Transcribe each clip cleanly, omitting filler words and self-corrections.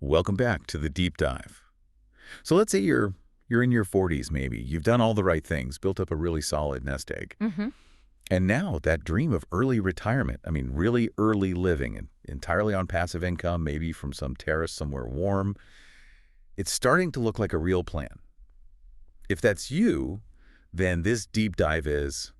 Welcome back to the deep dive. So let's say you're in your 40s maybe. You've done all the right things, built up a really solid nest egg. Mm-hmm. And now that dream of early retirement, I mean really early living and entirely on passive income, maybe from some terrace somewhere warm, it's starting to look like a real plan. If that's you, then this deep dive is,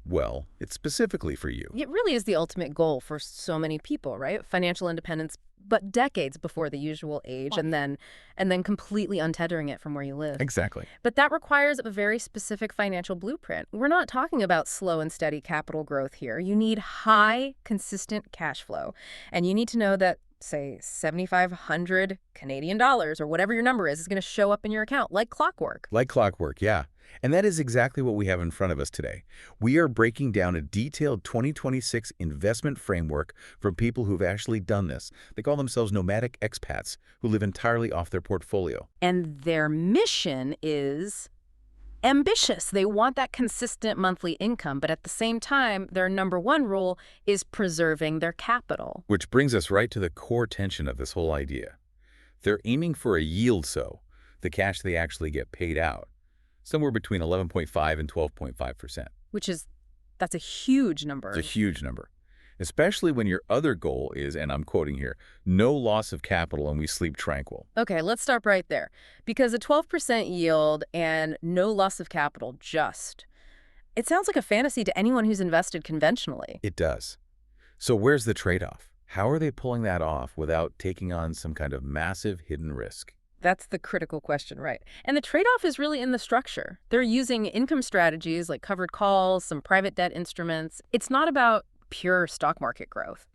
well, it's specifically for you. It really is the ultimate goal for so many people, right? Financial independence, but decades before the usual age, and then completely untethering it from where you live. Exactly. But that requires a very specific financial blueprint. We're not talking about slow and steady capital growth here. You need high, consistent cash flow. And you need to know that, say, 7,500 Canadian dollars or whatever your number is going to show up in your account like clockwork. Like clockwork, yeah. And that is exactly what we have in front of us today. We are breaking down a detailed 2026 investment framework from people who've actually done this. They call themselves nomadic expats who live entirely off their portfolio. And their mission is ambitious. They want that consistent monthly income, but at the same time, their number one rule is preserving their capital. Which brings us right to the core tension of this whole idea. They're aiming for a yield, so the cash they actually get paid out, somewhere between 11.5 and 12.5%. That's a huge number. It's a huge number, especially when your other goal is, and I'm quoting here, no loss of capital and we sleep tranquil. Okay, let's stop right there. Because a 12% yield and no loss of capital it sounds like a fantasy to anyone who's invested conventionally. It does. So where's the trade-off? How are they pulling that off without taking on some kind of massive hidden risk? That's the critical question, right? And the trade-off is really in the structure. They're using income strategies like covered calls, some private debt instruments. It's not about pure stock market growth.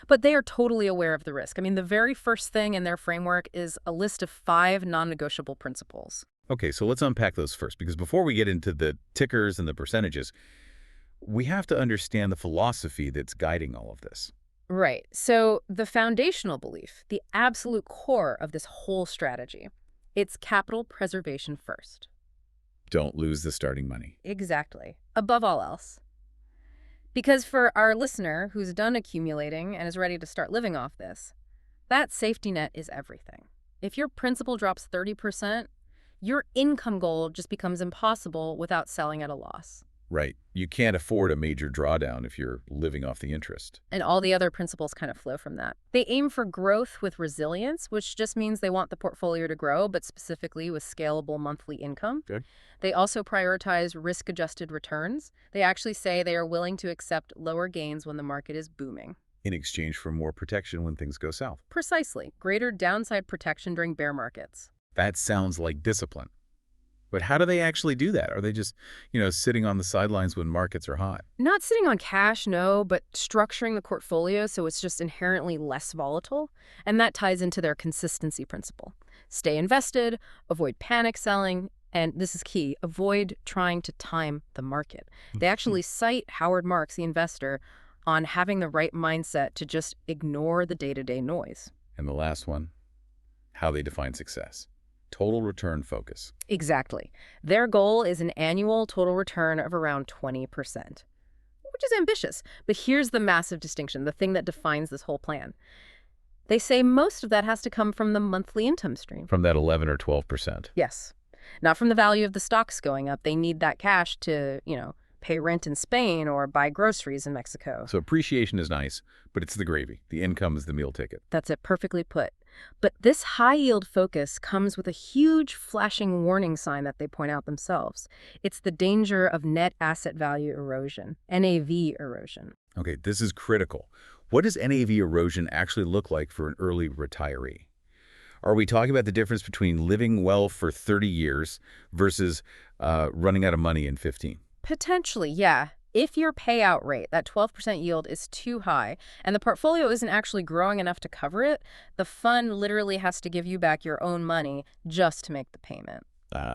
But they are totally aware of the risk. I mean, the very first thing in their framework is a list of 5 non-negotiable principles. Okay, so let's unpack those first, because before we get into the tickers and the percentages, we have to understand the philosophy that's guiding all of this. Right. So the foundational belief, the absolute core of this whole strategy, it's capital preservation first. Don't lose the starting money. Exactly. Above all else. Because for our listener who's done accumulating and is ready to start living off this, that safety net is everything. If your principal drops 30%, your income goal just becomes impossible without selling at a loss. Right. You can't afford a major drawdown if you're living off the interest. And all the other principles kind of flow from that. They aim for growth with resilience, which just means they want the portfolio to grow, but specifically with scalable monthly income. Okay. They also prioritize risk-adjusted returns. They actually say they are willing to accept lower gains when the market is booming. In exchange for more protection when things go south. Precisely. Greater downside protection during bear markets. That sounds like discipline. But how do they actually do that? Are they just, sitting on the sidelines when markets are hot? Not sitting on cash, no, but structuring the portfolio so it's just inherently less volatile. And that ties into their consistency principle. Stay invested, avoid panic selling, and this is key, avoid trying to time the market. They actually cite Howard Marks, the investor, on having the right mindset to just ignore the day-to-day noise. And the last one, how they define success. Total return focus. Exactly. Their goal is an annual total return of around 20%, which is ambitious. But here's the massive distinction, the thing that defines this whole plan. They say most of that has to come from the monthly income stream. From that 11 or 12%. Yes. Not from the value of the stocks going up. They need that cash to, pay rent in Spain or buy groceries in Mexico. So appreciation is nice, but it's the gravy. The income is the meal ticket. That's it, perfectly put. But this high-yield focus comes with a huge flashing warning sign that they point out themselves. It's the danger of net asset value erosion, NAV erosion. Okay, this is critical. What does NAV erosion actually look like for an early retiree? Are we talking about the difference between living well for 30 years versus running out of money in 15? Potentially, yeah. If your payout rate, that 12% yield, is too high and the portfolio isn't actually growing enough to cover it, the fund literally has to give you back your own money just to make the payment.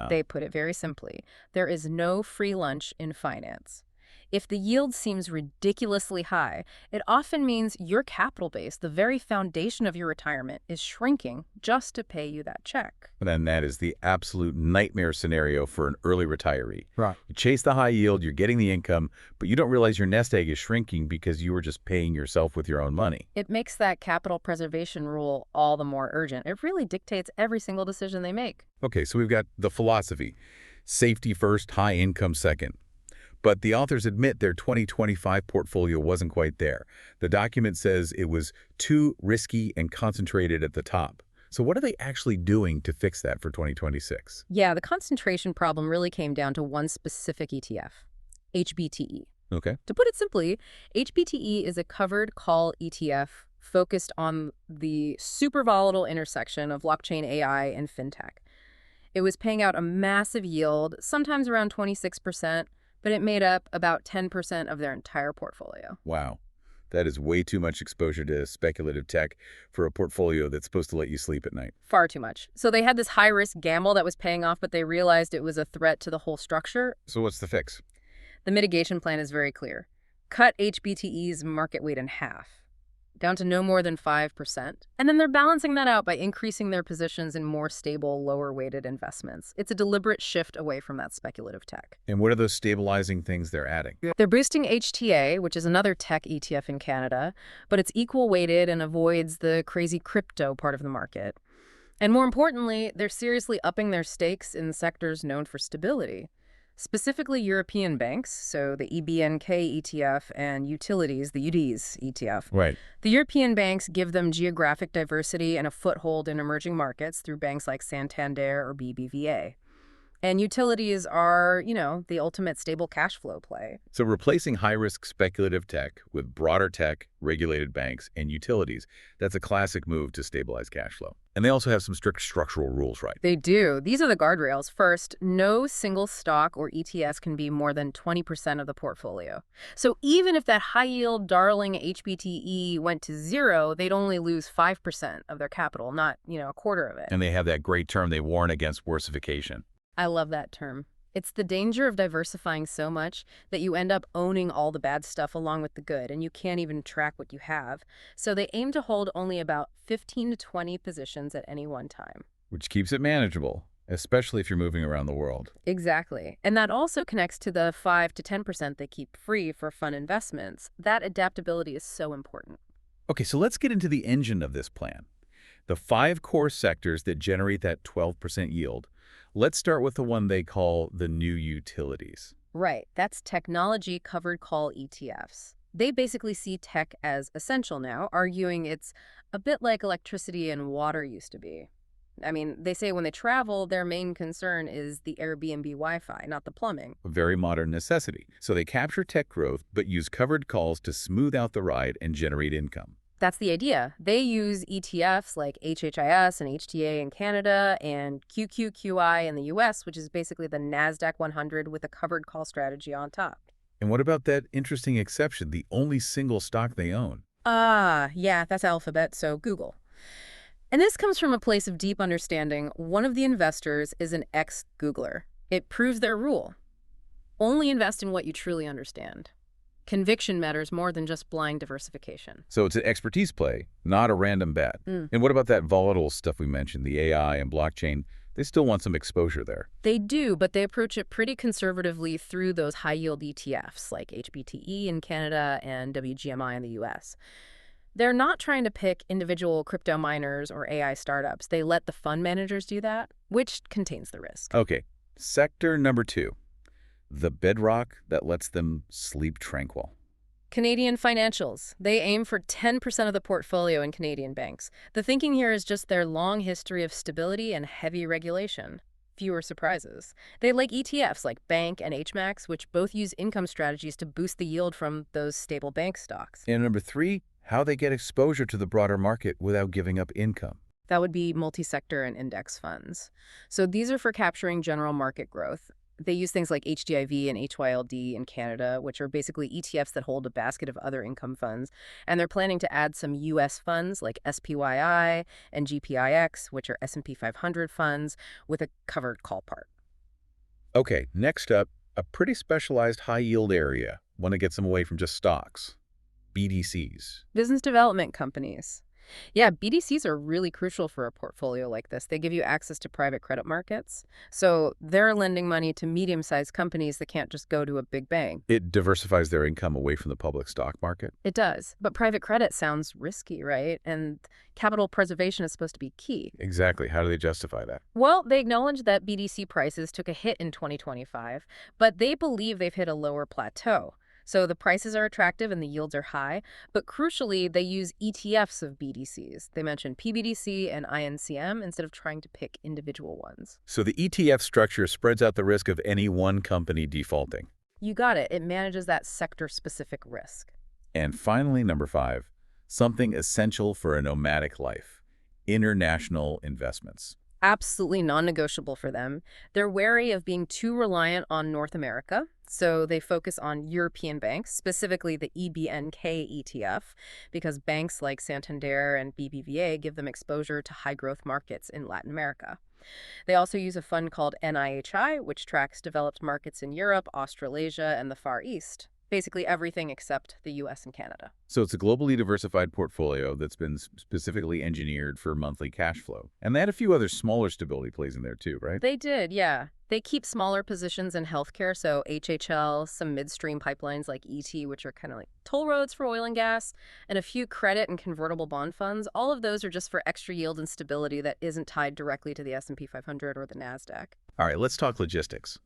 They put it very simply. There is no free lunch in finance. If the yield seems ridiculously high, it often means your capital base, the very foundation of your retirement, is shrinking just to pay you that check. And that is the absolute nightmare scenario for an early retiree. Right. You chase the high yield, you're getting the income, but you don't realize your nest egg is shrinking because you were just paying yourself with your own money. It makes that capital preservation rule all the more urgent. It really dictates every single decision they make. Okay, so we've got the philosophy. Safety first, high income second. But the authors admit their 2025 portfolio wasn't quite there. The document says it was too risky and concentrated at the top. So what are they actually doing to fix that for 2026? Yeah, the concentration problem really came down to one specific ETF, HBTE. Okay. To put it simply, HBTE is a covered call ETF focused on the super volatile intersection of blockchain AI and fintech. It was paying out a massive yield, sometimes around 26%, but it made up about 10% of their entire portfolio. Wow. That is way too much exposure to speculative tech for a portfolio that's supposed to let you sleep at night. Far too much. So they had this high-risk gamble that was paying off, but they realized it was a threat to the whole structure. So what's the fix? The mitigation plan is very clear. Cut HBTE's market weight in half, down to no more than 5%. And then they're balancing that out by increasing their positions in more stable, lower-weighted investments. It's a deliberate shift away from that speculative tech. And what are those stabilizing things they're adding? They're boosting HTA, which is another tech ETF in Canada, but it's equal-weighted and avoids the crazy crypto part of the market. And more importantly, they're seriously upping their stakes in sectors known for stability. Specifically European banks, so the EBNK ETF, and utilities, the UDs ETF. Right. The European banks give them geographic diversity and a foothold in emerging markets through banks like Santander or BBVA. And utilities are, the ultimate stable cash flow play. So replacing high-risk speculative tech with broader tech, regulated banks, and utilities, that's a classic move to stabilize cash flow. And they also have some strict structural rules, right? They do. These are the guardrails. First, no single stock or ETFs can be more than 20% of the portfolio. So even if that high-yield darling HBTE went to zero, they'd only lose 5% of their capital, not, a quarter of it. And they have that great term they warn against worsification. I love that term. It's the danger of diversifying so much that you end up owning all the bad stuff along with the good, and you can't even track what you have. So they aim to hold only about 15 to 20 positions at any one time. Which keeps it manageable, especially if you're moving around the world. Exactly. And that also connects to the 5 to 10% they keep free for fun investments. That adaptability is so important. Okay, so let's get into the engine of this plan. The 5 core sectors that generate that 12% yield. Let's start with the one they call the new utilities. Right. That's technology covered call ETFs. They basically see tech as essential now, arguing it's a bit like electricity and water used to be. I mean, they say when they travel, their main concern is the Airbnb Wi-Fi, not the plumbing. A very modern necessity. So they capture tech growth, but use covered calls to smooth out the ride and generate income. That's the idea. They use ETFs like HHIS and HTA in Canada and QQQI in the US, which is basically the NASDAQ 100 with a covered call strategy on top. And what about that interesting exception, the only single stock they own? Yeah, that's Alphabet, so Google. And this comes from a place of deep understanding. One of the investors is an ex-Googler. It proves their rule. Only invest in what you truly understand. Conviction matters more than just blind diversification. So it's an expertise play, not a random bet. And what about that volatile stuff we mentioned, the AI and blockchain? They still want some exposure there. They do, but they approach it pretty conservatively through those high-yield ETFs like HBTE in Canada and WGMI in the US. They're not trying to pick individual crypto miners or AI startups. They let the fund managers do that, which contains the risk. Okay, sector number 2. The bedrock that lets them sleep tranquil. Canadian financials. They aim for 10% of the portfolio in Canadian banks. The thinking here is just their long history of stability and heavy regulation. Fewer surprises. They like ETFs like Bank and HMAX, which both use income strategies to boost the yield from those stable bank stocks. And number 3, how they get exposure to the broader market without giving up income. That would be multi-sector and index funds. So these are for capturing general market growth. They use things like HDIV and HYLD in Canada, which are basically ETFs that hold a basket of other income funds. And they're planning to add some U.S. funds like SPYI and GPIX, which are S&P 500 funds, with a covered call part. Okay, next up, a pretty specialized high-yield area, one that gets them away from just stocks. BDCs. Business development companies. Yeah, BDCs are really crucial for a portfolio like this. They give you access to private credit markets. So they're lending money to medium-sized companies that can't just go to a big bank. It diversifies their income away from the public stock market. It does. But private credit sounds risky, right? And capital preservation is supposed to be key. Exactly. How do they justify that? Well, they acknowledge that BDC prices took a hit in 2025, but they believe they've hit a lower plateau. So the prices are attractive and the yields are high, but crucially, they use ETFs of BDCs. They mention PBDC and INCM instead of trying to pick individual ones. So the ETF structure spreads out the risk of any one company defaulting. You got it. It manages that sector-specific risk. And finally, number 5, something essential for a nomadic life: international investments. Absolutely non-negotiable for them. They're wary of being too reliant on North America, so they focus on European banks, specifically the EBNK ETF, because banks like Santander and BBVA give them exposure to high-growth markets in Latin America. They also use a fund called NIHI, which tracks developed markets in Europe, Australasia, and the Far East. Basically everything except the US and Canada. So it's a globally diversified portfolio that's been specifically engineered for monthly cash flow. And they had a few other smaller stability plays in there too, right? They did, yeah. They keep smaller positions in healthcare, so HHL, some midstream pipelines like ET, which are kind of like toll roads for oil and gas, and a few credit and convertible bond funds. All of those are just for extra yield and stability that isn't tied directly to the S&P 500 or the NASDAQ. All right, let's talk logistics.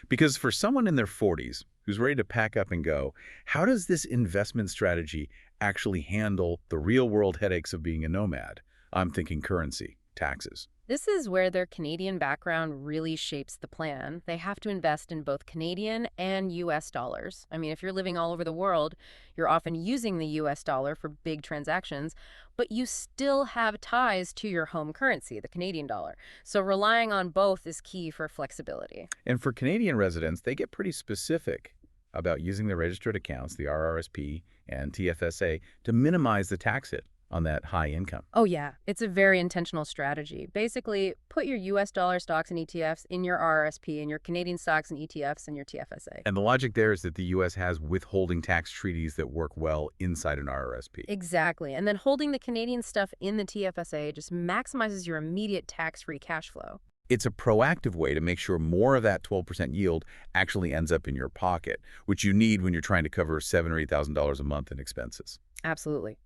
Because for someone in their 40s who's ready to pack up and go, how does this investment strategy actually handle the real-world headaches of being a nomad? I'm thinking currency, taxes. This is where their Canadian background really shapes the plan. They have to invest in both Canadian and US dollars. I mean, if you're living all over the world, you're often using the US dollar for big transactions, but you still have ties to your home currency, the Canadian dollar. So relying on both is key for flexibility. And for Canadian residents, they get pretty specific about using their registered accounts, the RRSP and TFSA, to minimize the tax hit on that high income. Oh yeah, it's a very intentional strategy. Basically, put your US dollar stocks and ETFs in your RRSP and your Canadian stocks and ETFs in your TFSA. And the logic there is that the U.S. has withholding tax treaties that work well inside an RRSP. Exactly. And then holding the Canadian stuff in the TFSA just maximizes your immediate tax-free cash flow. It's a proactive way to make sure more of that 12% yield actually ends up in your pocket, which you need when you're trying to cover $7,000 or $8,000 a month in expenses. Absolutely.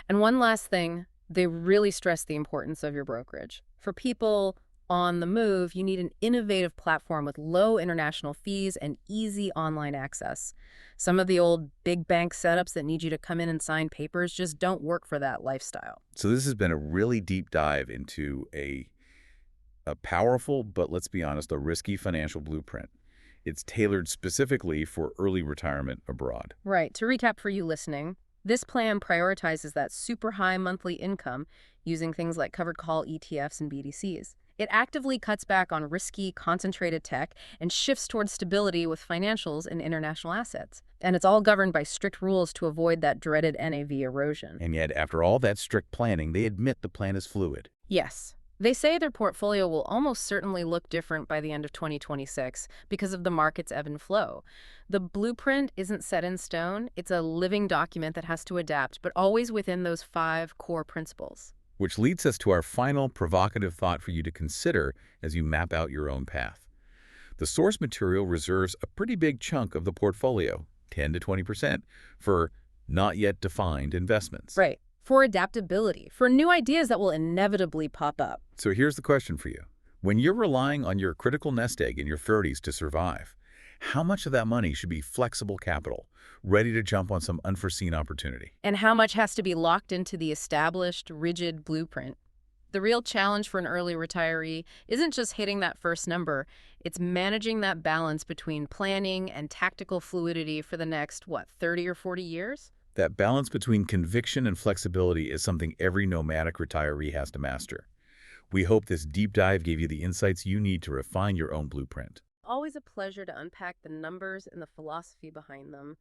And one last thing, they really stress the importance of your brokerage. For people on the move, you need an innovative platform with low international fees and easy online access. Some of the old big bank setups that need you to come in and sign papers just don't work for that lifestyle. So this has been a really deep dive into a powerful, but let's be honest, a risky financial blueprint. It's tailored specifically for early retirement abroad. Right. To recap for you listening, this plan prioritizes that super high monthly income using things like covered call ETFs and BDCs. It actively cuts back on risky, concentrated tech and shifts towards stability with financials and international assets. And it's all governed by strict rules to avoid that dreaded NAV erosion. And yet, after all that strict planning, they admit the plan is fluid. Yes. They say their portfolio will almost certainly look different by the end of 2026 because of the market's ebb and flow. The blueprint isn't set in stone. It's a living document that has to adapt, but always within those 5 core principles. Which leads us to our final provocative thought for you to consider as you map out your own path. The source material reserves a pretty big chunk of the portfolio, 10 to 20%, for not yet defined investments. Right. For adaptability, for new ideas that will inevitably pop up. So here's the question for you. When you're relying on your critical nest egg in your 30s to survive, how much of that money should be flexible capital, ready to jump on some unforeseen opportunity? And how much has to be locked into the established, rigid blueprint? The real challenge for an early retiree isn't just hitting that first number, it's managing that balance between planning and tactical fluidity for the next, 30 or 40 years? That balance between conviction and flexibility is something every nomadic retiree has to master. We hope this deep dive gave you the insights you need to refine your own blueprint. Always a pleasure to unpack the numbers and the philosophy behind them.